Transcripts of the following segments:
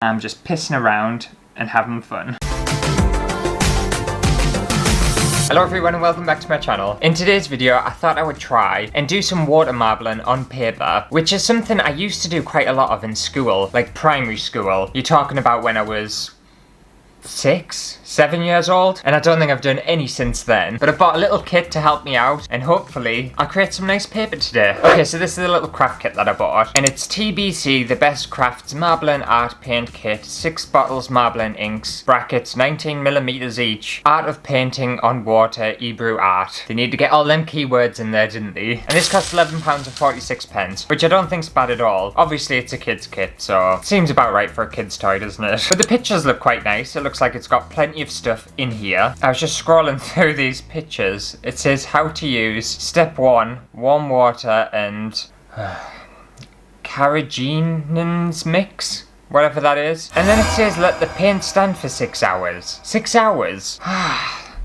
I'm just pissing around and having fun. Hello everyone and welcome back to my channel. In today's video I thought I would try and do some water marbling on paper, which is something I used to do quite a lot of in school, like primary school. You're talking about when I was 7 years old, and I don't think I've done any since then. But I bought a little kit to help me out, and hopefully I'll create some nice paper today. Okay, so this is a little craft kit that I bought, and it's TBC, the Best Crafts Marbling Art Paint Kit, 6 bottles marbling inks, brackets 19mm each, art of painting on water, Ebru art. They need to get all them keywords in there, didn't they? And this costs £11.46, which I don't think's bad at all. Obviously it's a kid's kit, so it seems about right for a kid's toy, doesn't it? But the pictures look quite nice. It looks like it's got plenty of stuff in here. I was just scrolling through these pictures. It says how to use step 1, warm water and carrageenans mix, whatever that is. And then it says let the paint stand for 6 hours. 6 hours?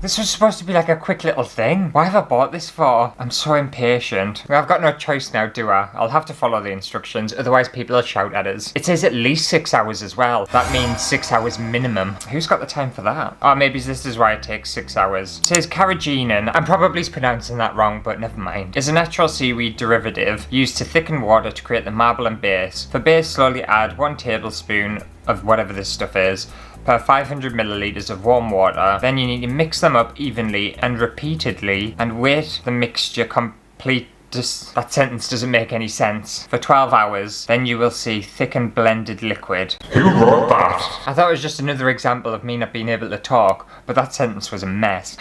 This was supposed to be like a quick little thing. Why have I bought this for? I'm so impatient. Well, I've got no choice now, do I? I'll have to follow the instructions, otherwise people will shout at us. It says at least 6 hours as well. That means 6 hours minimum. Who's got the time for that? Oh, maybe this is why it takes 6 hours. It says carrageenan. I'm probably pronouncing that wrong, but never mind. Is a natural seaweed derivative used to thicken water to create the marbling base. For base, slowly add 1 tablespoon of whatever this stuff is per 500 milliliters of warm water. Then you need to mix them up evenly and repeatedly and wait the mixture complete. That sentence doesn't make any sense. For 12 hours, then you will see thick and blended liquid. Who wrote that? I thought it was just another example of me not being able to talk, but that sentence was a mess.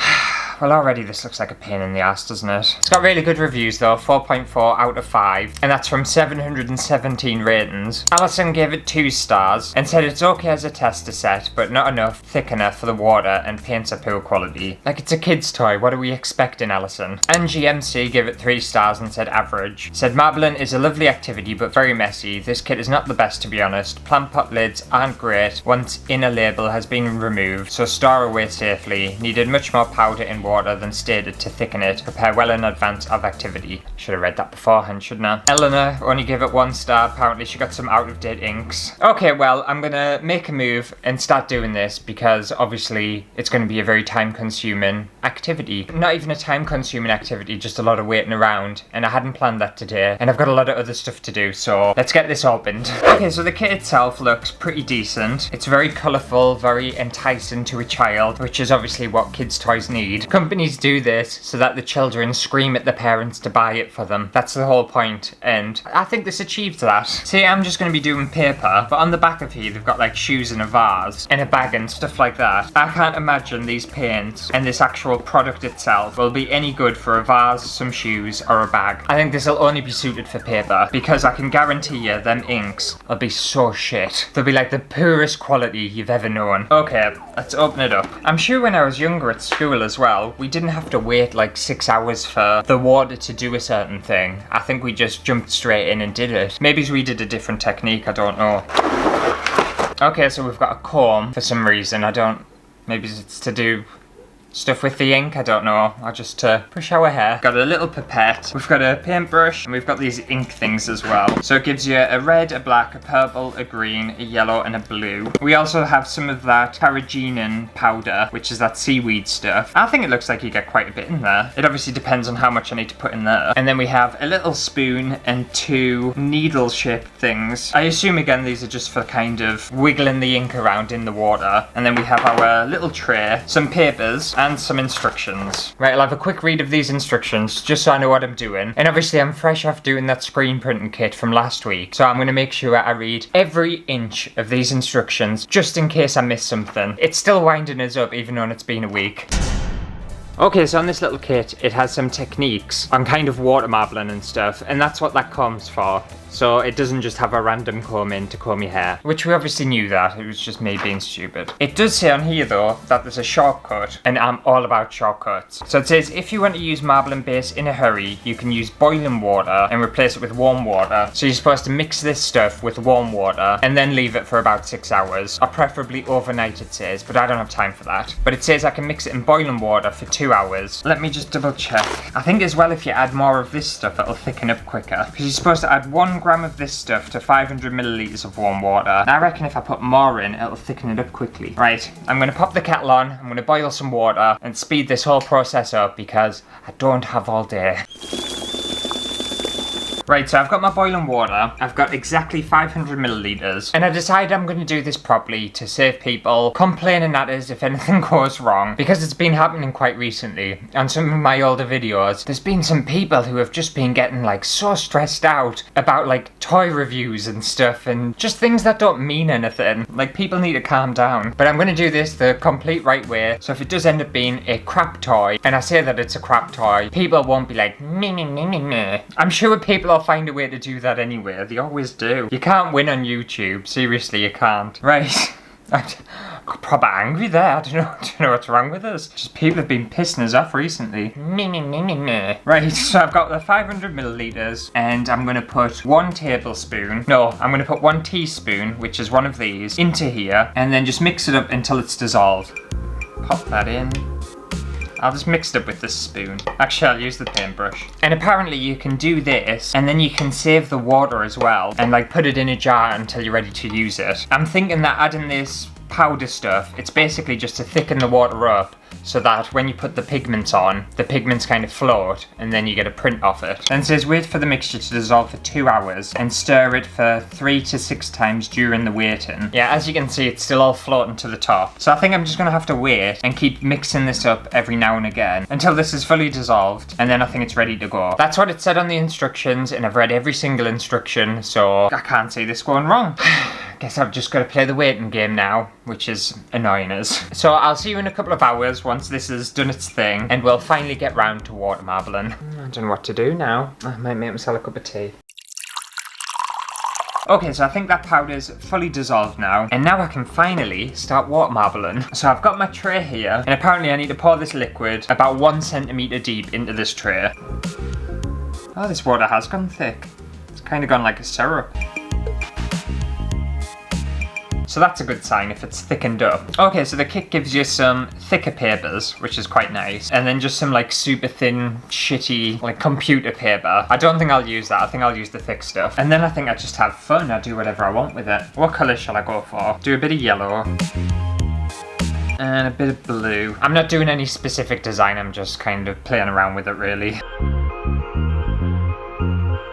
Well, already this looks like a pain in the ass, doesn't it? It's got really good reviews though, 4.4 out of 5, and that's from 717 ratings. Alison gave it 2 stars and said it's okay as a tester set, but not enough thickener for the water and paints are poor quality. Like, it's a kid's toy, what are we expecting, Alison? Angie MC gave it 3 stars and said average. Said marbling is a lovely activity but very messy. This kit is not the best, to be honest. Plant pot lids aren't great once inner label has been removed, so store away safely. Needed much more powder in water than stated to thicken it. Prepare well in advance of activity. Should have read that beforehand, shouldn't I? Eleanor only gave it 1 star. Apparently she got some out-of-date inks. Okay, well, I'm gonna make a move and start doing this because obviously it's going to be a very time-consuming activity. Not even a time-consuming activity, just a lot of waiting around, and I hadn't planned that today, and I've got a lot of other stuff to do, so let's get this opened. Okay, so the kit itself looks pretty decent. It's very colourful, very enticing to a child, which is obviously what kids' toys need. Companies do this so that the children scream at the parents to buy it for them. That's the whole point, and I think this achieves that. See, I'm just going to be doing paper, but on the back of here they've got like shoes in a vase and a bag and stuff like that. I can't imagine these paints and this actual product itself will be any good for a vase, some shoes, or a bag. I think this will only be suited for paper, because I can guarantee you them inks will be so shit. They'll be like the poorest quality you've ever known. Okay, let's open it up. I'm sure when I was younger at school as well, we didn't have to wait like 6 hours for the water to do a certain thing. I think we just jumped straight in and did it. Maybe we did a different technique, I don't know. Okay, so we've got a comb for some reason. Maybe it's to do stuff with the ink, I don't know, or just to push our hair. Got a little pipette, we've got a paintbrush, and we've got these ink things as well. So it gives you a red, a black, a purple, a green, a yellow, and a blue. We also have some of that carrageenan powder, which is that seaweed stuff. I think it looks like you get quite a bit in there. It obviously depends on how much I need to put in there. And then we have a little spoon and 2 needle-shaped things. I assume again these are just for kind of wiggling the ink around in the water. And then we have our little tray, some papers, and some instructions. Right, I'll have a quick read of these instructions just so I know what I'm doing. And obviously I'm fresh off doing that screen printing kit from last week, so I'm going to make sure I read every inch of these instructions just in case I miss something. It's still winding us up even though it's been a week. Okay, so on this little kit, it has some techniques on kind of water marbling and stuff, and that's what that comb's for. So it doesn't just have a random comb in to comb your hair, which we obviously knew that, it was just me being stupid. It does say on here though, that there's a shortcut, and I'm all about shortcuts. So it says, if you want to use marbling base in a hurry, you can use boiling water and replace it with warm water. So you're supposed to mix this stuff with warm water, and then leave it for about 6 hours, or preferably overnight it says, but I don't have time for that. But it says I can mix it in boiling water for 2 hours. Let me just double check. I think as well if you add more of this stuff, it'll thicken up quicker, because you're supposed to add 1 gram of this stuff to 500 millilitres of warm water. And I reckon if I put more in, it'll thicken it up quickly. Right, I'm going to pop the kettle on, I'm going to boil some water and speed this whole process up because I don't have all day. Right, so I've got my boiling water, I've got exactly 500 millilitres, and I decided I'm going to do this properly to save people complaining at us if anything goes wrong, because it's been happening quite recently. On some of my older videos, there's been some people who have just been getting like so stressed out about like toy reviews and stuff, and just things that don't mean anything. Like, people need to calm down. But I'm going to do this the complete right way, so if it does end up being a crap toy, and I say that it's a crap toy, people won't be like, meh, meh, meh, meh, meh. I'm sure people I'll find a way to do that anyway. They always do. You can't win on YouTube. Seriously, you can't. Right. I'm proper angry there. I don't know what's wrong with us. Just people have been pissing us off recently. Right, so I've got the 500 millilitres and I'm going to put 1 tablespoon. No, I'm going to put 1 teaspoon, which is one of these, into here, and then just mix it up until it's dissolved. Pop that in. I'll just mix it up with this spoon. Actually, I'll use the paintbrush. And apparently you can do this, and then you can save the water as well, and like put it in a jar until you're ready to use it. I'm thinking that adding this powder stuff, it's basically just to thicken the water up, so that when you put the pigments on, the pigments kind of float, and then you get a print off it. And it says wait for the mixture to dissolve for 2 hours, and stir it for 3 to 6 times during the waiting. Yeah, as you can see, it's still all floating to the top. So I think I'm just gonna have to wait, and keep mixing this up every now and again, until this is fully dissolved, and then I think it's ready to go. That's what it said on the instructions, and I've read every single instruction, so I can't see this going wrong. Guess I've just got to play the waiting game now, which is annoying us. So I'll see you in a couple of hours once this has done its thing, and we'll finally get round to water marbling. I don't know what to do now. I might make myself a cup of tea. Okay, so I think that powder's fully dissolved now, and now I can finally start water marbling. So I've got my tray here, and apparently I need to pour this liquid about 1 centimetre deep into this tray. Oh, this water has gone thick. It's kind of gone like a syrup. So that's a good sign if it's thickened up. Okay, so the kit gives you some thicker papers, which is quite nice. And then just some like super thin, shitty, like computer paper. I don't think I'll use that. I think I'll use the thick stuff. And then I think I just have fun. I do whatever I want with it. What colour shall I go for? Do a bit of yellow. And a bit of blue. I'm not doing any specific design. I'm just kind of playing around with it, really.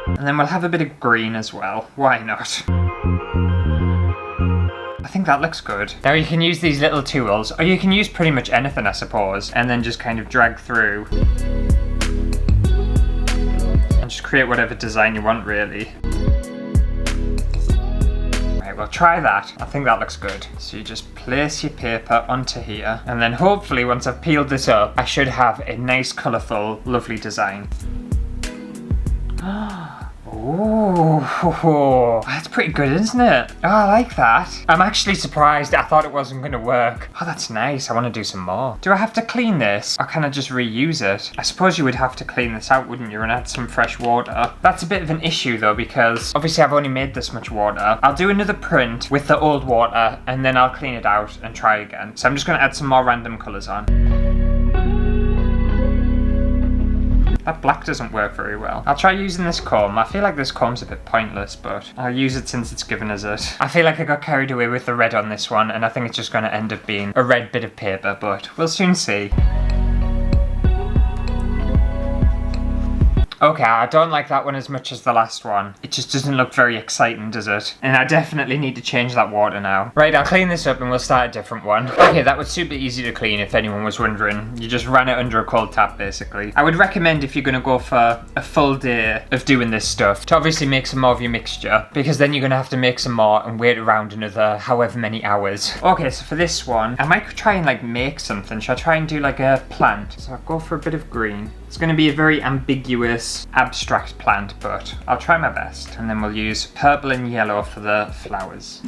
And then we'll have a bit of green as well. Why not? I think that looks good. Now you can use these little tools, or you can use pretty much anything, I suppose, and then just kind of drag through. And just create whatever design you want, really. Right, well try that. I think that looks good. So you just place your paper onto here, and then hopefully once I've peeled this up, I should have a nice, colourful, lovely design. Ooh, that's pretty good, isn't it? Oh, I like that. I'm actually surprised. I thought it wasn't going to work. Oh, that's nice. I want to do some more. Do I have to clean this, or can I just reuse it? I suppose you would have to clean this out, wouldn't you, and add some fresh water. That's a bit of an issue, though, because obviously I've only made this much water. I'll do another print with the old water, and then I'll clean it out and try again. So I'm just going to add some more random colours on. That black doesn't work very well. I'll try using this comb. I feel like this comb's a bit pointless, but I'll use it since it's given us it. I feel like I got carried away with the red on this one, and I think it's just going to end up being a red bit of paper, but we'll soon see. Okay, I don't like that one as much as the last one. It just doesn't look very exciting, does it? And I definitely need to change that water now. Right, I'll clean this up and we'll start a different one. Okay, that was super easy to clean if anyone was wondering. You just ran it under a cold tap, basically. I would recommend if you're gonna go for a full day of doing this stuff, to obviously make some more of your mixture, because then you're gonna have to make some more and wait around another however many hours. Okay, so for this one, I might try and like make something. Should I try and do like a plant? So I'll go for a bit of green. It's going to be a very ambiguous, abstract plant, but I'll try my best. And then we'll use purple and yellow for the flowers.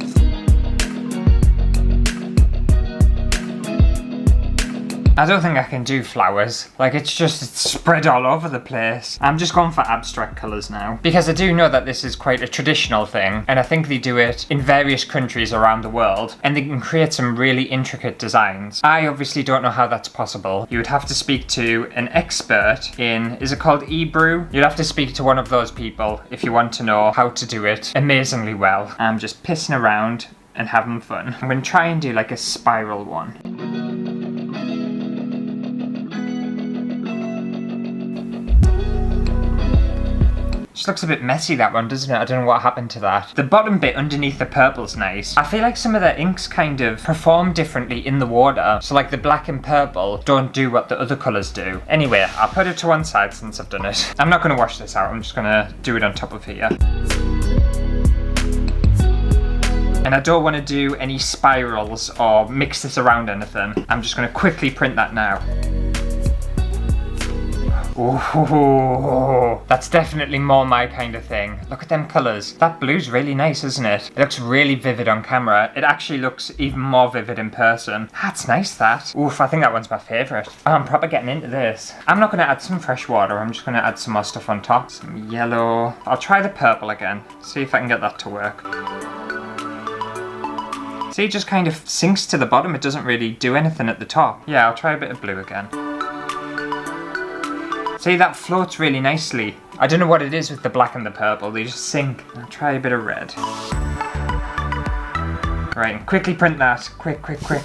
I don't think I can do flowers. Like, it's spread all over the place. I'm just going for abstract colours now. Because I do know that this is quite a traditional thing, and I think they do it in various countries around the world, and they can create some really intricate designs. I obviously don't know how that's possible. You would have to speak to an expert in, is it called Ebru? You'd have to speak to one of those people if you want to know how to do it amazingly well. I'm just pissing around and having fun. I'm going to try and do like a spiral one. Just looks a bit messy, that one, doesn't it? I don't know what happened to that. The bottom bit underneath the purple's nice. I feel like some of the inks kind of perform differently in the water. So like the black and purple don't do what the other colours do. Anyway, I'll put it to one side since I've done it. I'm not going to wash this out. I'm just going to do it on top of here. And I don't want to do any spirals or mix this around anything. I'm just going to quickly print that now. Ooh, that's definitely more my kind of thing. Look at them colours. That blue's really nice, isn't it? It looks really vivid on camera. It actually looks even more vivid in person. That's nice, that. Oof, I think that one's my favourite. Oh, I'm proper getting into this. I'm not going to add some fresh water. I'm just going to add some more stuff on top. Some yellow. I'll try the purple again. See if I can get that to work. See, it just kind of sinks to the bottom. It doesn't really do anything at the top. Yeah, I'll try a bit of blue again. See, that floats really nicely. I don't know what it is with the black and the purple, they just sink. I'll try a bit of red. Right, quickly print that. Quick, quick, quick.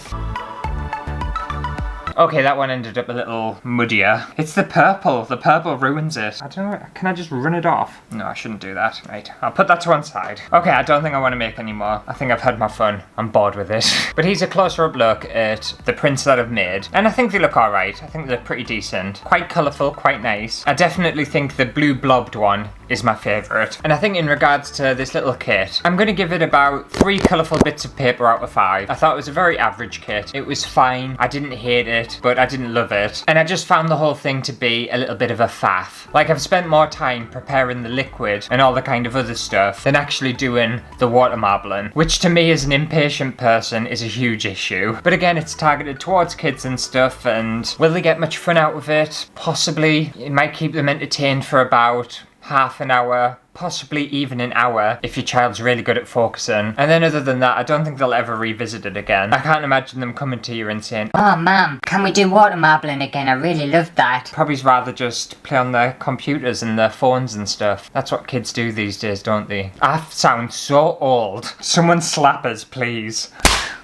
Okay, that one ended up a little muddier. It's the purple ruins it. I don't know, can I just run it off? No, I shouldn't do that. Right, I'll put that to one side. Okay, I don't think I want to make any more. I think I've had my fun. I'm bored with it. But here's a closer up look at the prints that I've made. And I think they look alright. I think they're pretty decent. Quite colourful, quite nice. I definitely think the blue blobbed one is my favourite. And I think in regards to this little kit, I'm going to give it about 3 colourful bits of paper out of 5. I thought it was a very average kit. It was fine. I didn't hate it, but I didn't love it. And I just found the whole thing to be a little bit of a faff. Like, I've spent more time preparing the liquid and all the kind of other stuff than actually doing the water marbling, which to me as an impatient person is a huge issue. But again, it's targeted towards kids and stuff, and will they get much fun out of it? Possibly. It might keep them entertained for about half an hour, possibly even an hour if your child's really good at focusing. And then other than that, I don't think they'll ever revisit it again. I can't imagine them coming to you and saying, "Oh Mum, can we do water marbling again? I really loved that." Probably rather just play on their computers and their phones and stuff. That's what kids do these days, don't they? I sound so old. Someone slap us, please.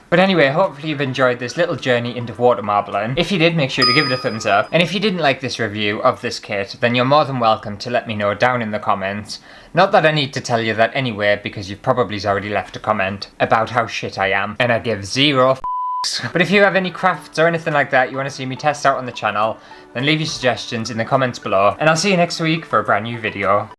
But anyway, hopefully you've enjoyed this little journey into water marbling. If you did, make sure to give it a thumbs up. And if you didn't like this review of this kit, then you're more than welcome to let me know down in the comments. Not that I need to tell you that anyway, because you've probably already left a comment about how shit I am, and I give 0 f***s. But if you have any crafts or anything like that you want to see me test out on the channel, then leave your suggestions in the comments below, and I'll see you next week for a brand new video.